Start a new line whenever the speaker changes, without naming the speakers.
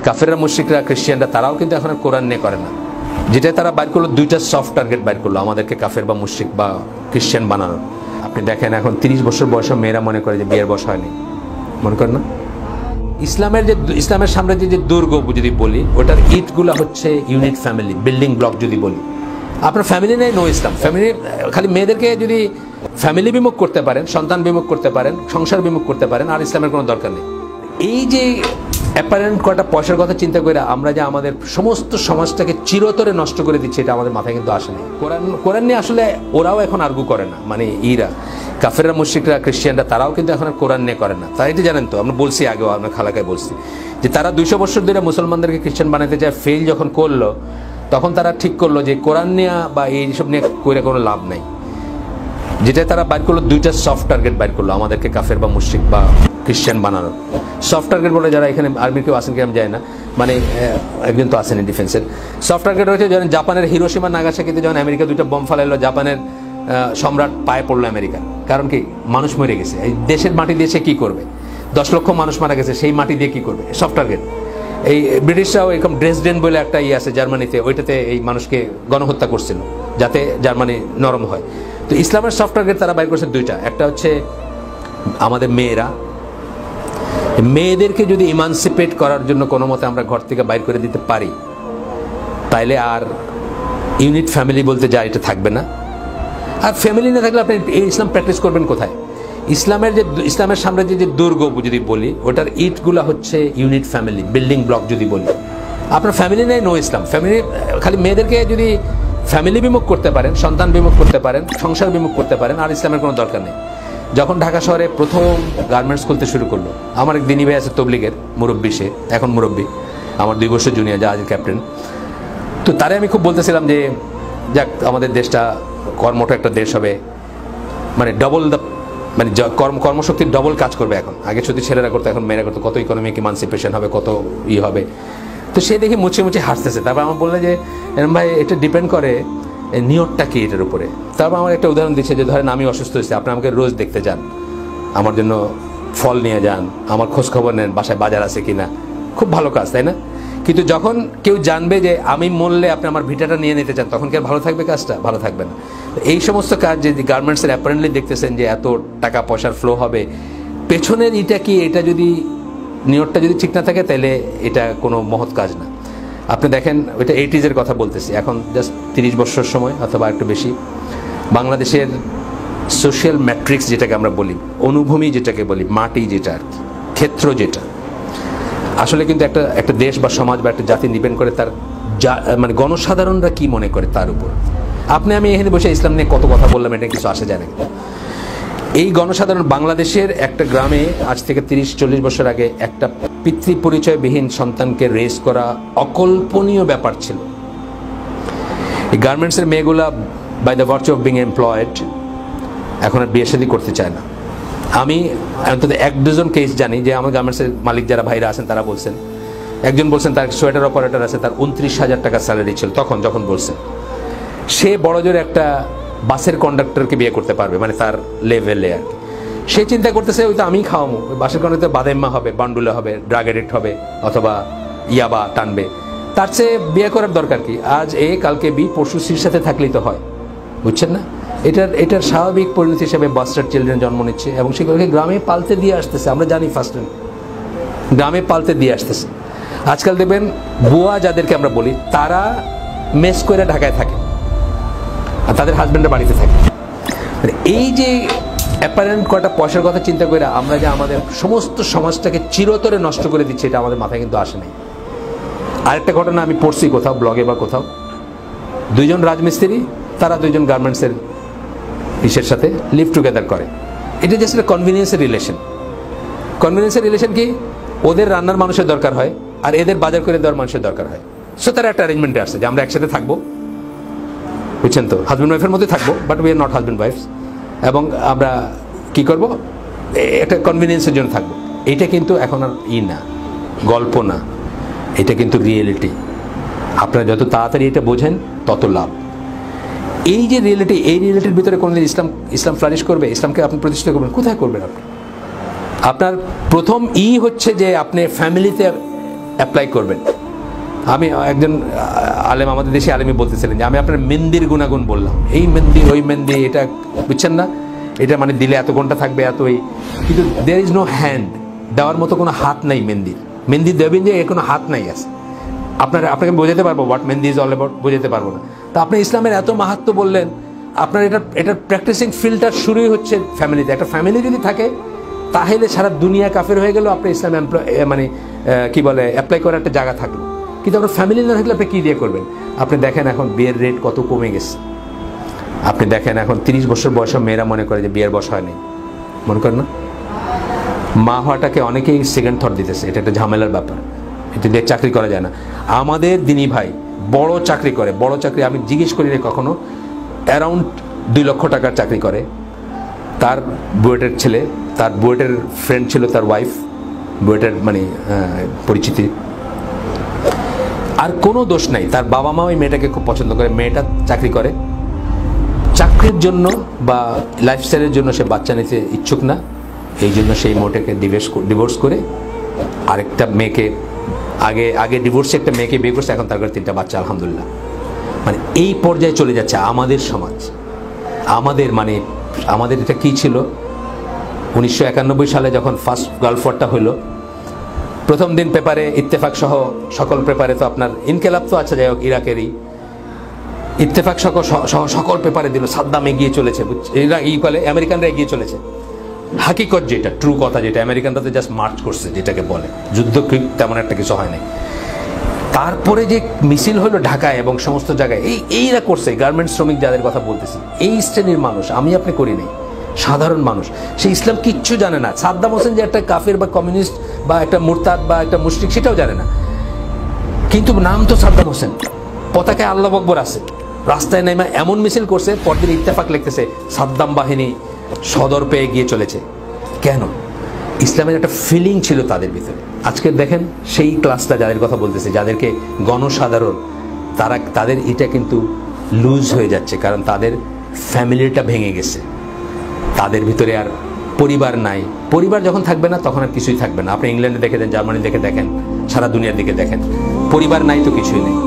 কাফেররা মুশরিকরা খ্রিস্টানরা তারাও কিন্তু এখন আর কোরআন নিয়ে করে না। যেটা তারা বাইর করলো, দুইটা সফট টার্গেট বাইর করলো আমাদেরকে কাফের বা মুশরিক বা খ্রিস্টান বানানোর। আপনি দেখেন এখন 30 বছর বয়সে মেয়েরা মনে করে যে বিয়ের বয়স হয়নি, মনে করেন না? ইসলামের সাম্রাজ্যের যে দুর্গ যদি বলি, ওটার ইটগুলো হচ্ছে ইউনিট ফ্যামিলি, বিল্ডিং ব্লক যদি বলি। আপনার ফ্যামিলি নেই, নো ইসলাম। ফ্যামিলি খালি মেয়েদেরকে যদি ফ্যামিলি বিমুখ করতে পারেন, সন্তান বিমুখ করতে পারেন, সংসার বিমুখ করতে পারেন, আর ইসলামের কোনো দরকার নেই। এই যে অ্যাপারেন্ট কটা পয়সার কথা চিন্তা করে আমরা যে আমাদের সমস্ত সমাজটাকে চিরতরে নষ্ট করে দিচ্ছি, এটা আমাদের মাথায় কিন্তু আসেনি। কোরআন নিয়ে আসলে ওরাও এখন আর্গু করে না, মানে কাফেররা মুশরিকরা খ্রিস্টানরা তারাও কিন্তু এখন আর কোরআন নিয়ে করে না। তাই এটা জানেন তো, আমরা বলছি আগেও, আমরা খালাকায় বলছি যে তারা 200 বছর ধরে মুসলমানদেরকে খ্রিস্টান বানাতে যায়, ফেল যখন করলো তখন তারা ঠিক করলো যে কোরআন নিয়ে বা এইসব নিয়ে করে কোনো লাভ নাই। যেটা তারা বাইর করলো, দুইটা সফট টার্গেট বাইর করলো আমাদেরকে কাফের বা মুশরিক বা খ্রিস্টান বানানোর। সফট টার্গেট বলে যারা এখানে আর্মির কেউ আসেন কি আমি জানি না, মানে একজন তো আসেনি ডিফেন্সের। সফট টার্গেট হচ্ছে যেমন জাপানের হিরোশিমা নাগাসাকিতে যখন আমেরিকা 2টা বম ফালাইলো, জাপানের সম্রাট পায়ে পড়লো আমেরিকা। কারণ কি? মানুষ মরে গেছে। এই দেশের মাটি দিয়ে সে কী করবে? 10 লক্ষ মানুষ মারা গেছে, সেই মাটি দিয়ে কী করবে? Soft target. এই ব্রিটিশরাও এরকম ড্রেসডেন বলে একটা আছে জার্মানিতে, ওইটাতে এই মানুষকে গণহত্যা করছিল যাতে জার্মানি নরম হয়। তো ইসলামের সফট টার্গেট তারা বাইর করছে 2টা। একটা হচ্ছে আমাদের মেয়েদেরকে যদি ইমানসিপেট করার জন্য কোনো মতে আমরা ঘর থেকে বাইর করে দিতে পারি, তাইলে আর ইউনিট ফ্যামিলি বলতে যা এটা থাকবে না। আর ফ্যামিলি না থাকলে আপনি এই ইসলাম প্র্যাকটিস করবেন কোথায়? ইসলামের সাম্রাজ্যের যে দুর্গ যদি বলি, ওটার ইটগুলো হচ্ছে ইউনিট ফ্যামিলি, বিল্ডিং ব্লক যদি বলি। আপনার ফ্যামিলি নেই, নো ইসলাম। ফ্যামিলি খালি মেয়েদেরকে যদি ফ্যামিলি বিমুখ করতে পারেন, সন্তান বিমুখ করতে পারেন, সংসার বিমুখ করতে পারেন, আর ইসলামের কোনো দরকার নেই। যখন ঢাকা শহরে প্রথম গার্মেন্টস খুলতে শুরু করলো, আমার এক দিনী ভাই আছে তবলিগের মুরব্বী, সে এখন মুরব্বী, আমার 2 বছর জুনিয়র, জাহাজের ক্যাপ্টেন। তো তারে আমি খুব বলতেছিলাম যে যাক আমাদের দেশটা কর্মঠ একটা দেশ হবে, মানে মানে কর্মশক্তির ডবল কাজ করবে এখন। আগে শুধু ছেলেরা করতো, এখন মেয়েরা করতো, কত ইকোনমিক ইমানসিপেশন হবে, কত হবে। তো সে দেখে মুছে মুছে হাসতেছে। তারপর আমার বললে যে ভাই এটা ডিপেন্ড করে নিয়তটা কি এটার উপরে। তারপর আমার একটা উদাহরণ দিচ্ছে যে ধরেন আমি অসুস্থ হয়েছি, আপনি আমাকে রোজ দেখতে যান, আমার জন্য ফল নিয়ে যান, আমার খোঁজ খবর নেন, বাসায় বাজার আছে কিনা, খুব ভালো কাজ, তাই না? কিন্তু যখন কেউ জানবে যে আমি মরলে আপনি আমার ভিটাটা নিয়ে নিতে চান, তখন কি আর ভালো থাকবে কাজটা? ভালো থাকবে না। এই সমস্ত কাজ যে গার্মেন্টসের অ্যাপারেন্টলি দেখতেছেন যে এত টাকা পয়সার ফ্লো হবে, পেছনের এটা কি, এটা যদি নিয়তটা যদি ঠিক না থাকে, তাহলে এটা কোনো মহৎ কাজ না। আপনি দেখেন, ওইটা 80s কথা বলতেছি, এখন জাস্ট 30 বছর সময় অথবা একটু বেশি, বাংলাদেশের সোশ্যাল ম্যাট্রিক্স যেটাকে আমরা বলি, অনুভূমি যেটাকে বলি, মাটি যেটা আর কি, ক্ষেত্র যেটা, আসলে কিন্তু একটা দেশ বা সমাজ বা একটা জাতি ডিপেন্ড করে তার মানে গণসাধারণরা কি মনে করে তার উপর। আমি এখানে বসে ইসলাম নিয়ে কত কথা বললাম, এটা কিছু আসে যায় না। এই গণসাধারণ বাংলাদেশের একটা গ্রামে আজ থেকে 30-40 বছর আগে একটা পিতৃ পরিচয়বিহীন সন্তানকে রেস করা অকল্পনীয় ব্যাপার ছিল। এই গার্মেন্টসের মেয়েগুলা by the virtue of being employed এখন আর বিয়ে শাদী করতে চায় না। আমি অন্তত 1-2জন কেস জানি যে আমার গার্মেন্টসের মালিক যারা ভাইরা আছেন তারা বলছেন, একজন বলছেন তার সোয়েটার অপারেটর আছে, তার 29,000 টাকা স্যালারি ছিল তখন, যখন বলছেন সে বড় জোর একটা বাসের কন্ডাক্টরকে বিয়ে করতে পারবে, মানে তার লেভেলে আর কি। সে চিন্তা করতেছে ওই তো আমি খাওয়াবো, ওই বাসের কন্ডাক্টর বাদেম্মা হবে, বান্ডুলা হবে, ড্রাগ এডিক্ট হবে, অথবা ইয়াবা টানবে, তার চেয়ে বিয়ে করার দরকার কি? আজ এ কালকে বি, পরশু সির সাথে থাকলেই তো হয়, বুঝছেন না? এটার স্বাভাবিক পরিণতি হিসেবে বাস্টার্ড চিলড্রেন জন্ম নিচ্ছে এবং সেগুলোকে গ্রামে পালতে দিয়ে আসতেছে। আমরা জানি ফার্স্ট গ্রামে পালতে দিয়ে আসতেছে। আজকাল দেখবেন বুয়া যাদেরকে আমরা বলি, তারা মেস করে ঢাকায় থাকে আর তাদের হাজব্যান্ডের বাড়িতে থাকে। এই যে অ্যাপারেন্ট কটা পয়সার কথা চিন্তা করে আমরা যে আমাদের সমস্ত সমাজটাকে চিরতরে নষ্ট করে দিচ্ছি, এটা আমাদের মাথায় কিন্তু আসে নাই। আরেকটা ঘটনা আমি পড়ছি কোথাও ব্লগে বা কোথাও, 2জন রাজমিস্ত্রি, তারা 2জন গার্মেন্টসের ইসের সাথে লিভ টুগেদার করে। এটা জাস্ট একটা কনভিনিয়েন্সের রিলেশন। কনভিনিয়েন্সের রিলেশন কি? ওদের রান্নার মানুষের দরকার হয় আর এদের বাজার করে দেওয়ার মানুষের দরকার হয়। সো তারা একটা অ্যারেঞ্জমেন্টে আসছে যে আমরা একসাথে থাকবো, বুঝছেন তো, হাজব্যান্ড ওয়াইফের মধ্যে থাকবো, but we are not husband wife's, এবং আমরা কি করব, একটা কনভিনিয়েন্সের জন্য থাকবো। এটা কিন্তু এখন আর না, গল্প না, এটা কিন্তু রিয়েলিটি। আপনারা যত তাড়াতাড়ি এটা বোঝেন তত লাভ। এই যে রিয়েলিটি, এই রিয়েলিটির ভিতরে কোনোদিন ইসলাম ফ্লারিশ করবে? ইসলামকে আপনি প্রতিষ্ঠা করবেন কোথায়? করবেন আপনি? আপনার প্রথম হচ্ছে যে আপনি ফ্যামিলিতে অ্যাপ্লাই করবেন। আমি একজন আলেম, আমাদের দেশে আলেমী বলতেছিলেন যে আমি আপনার মেহেন্দির গুণাগুণ বললাম, এই মেহেন্দি ওই মেহেন্দি, এটা বুঝছেন না, এটা মানে দিলে এত ঘন্টা থাকবে এত এই, কিন্তু দেয়ার ইজ নো হ্যান্ড, দেওয়ার মতো কোনো হাত নাই মেহেন্দির। মেহেন্দি দেবেন যে এর কোনো হাত নাই আছে, আপনাকে বোঝাতে পারবো what mehendi is all about, বোঝাতে পারবো না। তো আপনি ইসলামের এত মাহাত্ম্য বললেন, আপনার এটার প্র্যাকটিসিং ফিল্ডটা শুরুই হচ্ছে ফ্যামিলিতে। একটা ফ্যামিলি যদি থাকে তাহলে সারা দুনিয়া কাফের হয়ে গেল, আপনি ইসলাম মানে কি বলে অ্যাপ্লাই করার একটা জায়গা থাকলো। কিন্তু আপনার ফ্যামিলি না থাকলে আপনি কী দিয়ে করবেন? আপনি দেখেন এখন বিয়ের রেট কত কমে গেছে। আপনি দেখেন এখন 30 বছর বয়সে মেয়েরা মনে করে যে বিয়ের বয়স হয় নাই, মনে করেন না? মা হওয়াটাকে অনেকেই সেকেন্ড থট দিতেছে, এটা একটা ঝামেলার ব্যাপার, এটা দিয়ে চাকরি করা যায় না। আমাদের দিনী ভাই বড় চাকরি করে, বড় চাকরি আমি জিজ্ঞেস করি না কখনো, অ্যারাউন্ড 2 লক্ষ টাকার চাকরি করে। তার বুয়েটের ছেলে, তার বুয়েটের ফ্রেন্ড ছিল তার ওয়াইফ, বুয়েটের মানে পরিচিতি, আর কোনো দোষ নাই। তার বাবা মা ওই মেয়েটাকে খুব পছন্দ করে, মেয়েটা চাকরি করে, চাকরির জন্য বা লাইফস্টাইলের জন্য সে বাচ্চা নিতে ইচ্ছুক না, এই জন্য সেই মেয়েটাকে ডিভোর্স করে আরেকটা মেয়েকে, আগে ডিভোর্সে একটা মেয়েকে বিয়ে করছে, এখন তার ঘরে 3টা বাচ্চা আলহামদুলিল্লাহ। মানে এই পর্যায়ে চলে যাচ্ছে আমাদের সমাজ। আমাদের এটা কী ছিল, 1991 সালে যখন ফার্স্ট গালফ ওয়ারটা হলো, প্রথম দিন পেপারে ইত্তেফাক সহ সকল পেপারে, তো আপনার ইনকেলাব তো আছে, যাই হোক ইরাকেরই, ইত্তেফাক সহ সকল পেপারে দিল সাদ্দাম এগিয়ে চলেছে, এরা আমেরিকানরা এগিয়ে চলেছে। হাকিকত যেটা, ট্রু কথা যেটা, আমেরিকানরা তো জাস্ট মার্চ করছে, যেটাকে বলে যুদ্ধ, তেমন একটা কিছু হয় নাই। তারপরে যে মিছিল হলো ঢাকায় এবং সমস্ত জায়গায়, এইরা করছে, গার্মেন্টস শ্রমিক যাদের কথা বলতেছি, এই শ্রেণীর মানুষ, আমি আপনি করি নাই, সাধারণ মানুষ, সে ইসলাম কিচ্ছু জানে না। সাদ্দাম হোসেন যে একটা কাফির বা কমিউনিস্ট বা একটা মুরতাদ বা একটা মুশরিক সেটাও জানে না, কিন্তু নাম তো সাদ্দাম হোসেন, পতাকায় আল্লাহু আকবার আছে, রাস্তায় নেমে এমন মিছিল করছে, পরদিন ইত্তেফাক লিখতেছে সাদ্দাম বাহিনী সদর পেয়ে গিয়ে চলেছে। কেন? ইসলামের একটা ফিলিং ছিল তাদের ভিতরে। আজকে দেখেন সেই ক্লাসটা যাদের কথা বলতেছে, যাদেরকে গণসাধারণ, তাদের এটা কিন্তু লুজ হয়ে যাচ্ছে, কারণ তাদের ফ্যামিলিটা ভেঙে গেছে, তাদের ভিতরে আর পরিবার নাই। পরিবার যখন থাকবে না তখন আর কিছুই থাকবে না। আপনি ইংল্যান্ডে দেখে দেন, জার্মানি দেখে দেখেন, সারা দুনিয়ার দিকে দেখেন, পরিবার নাই তো কিছুই নেই।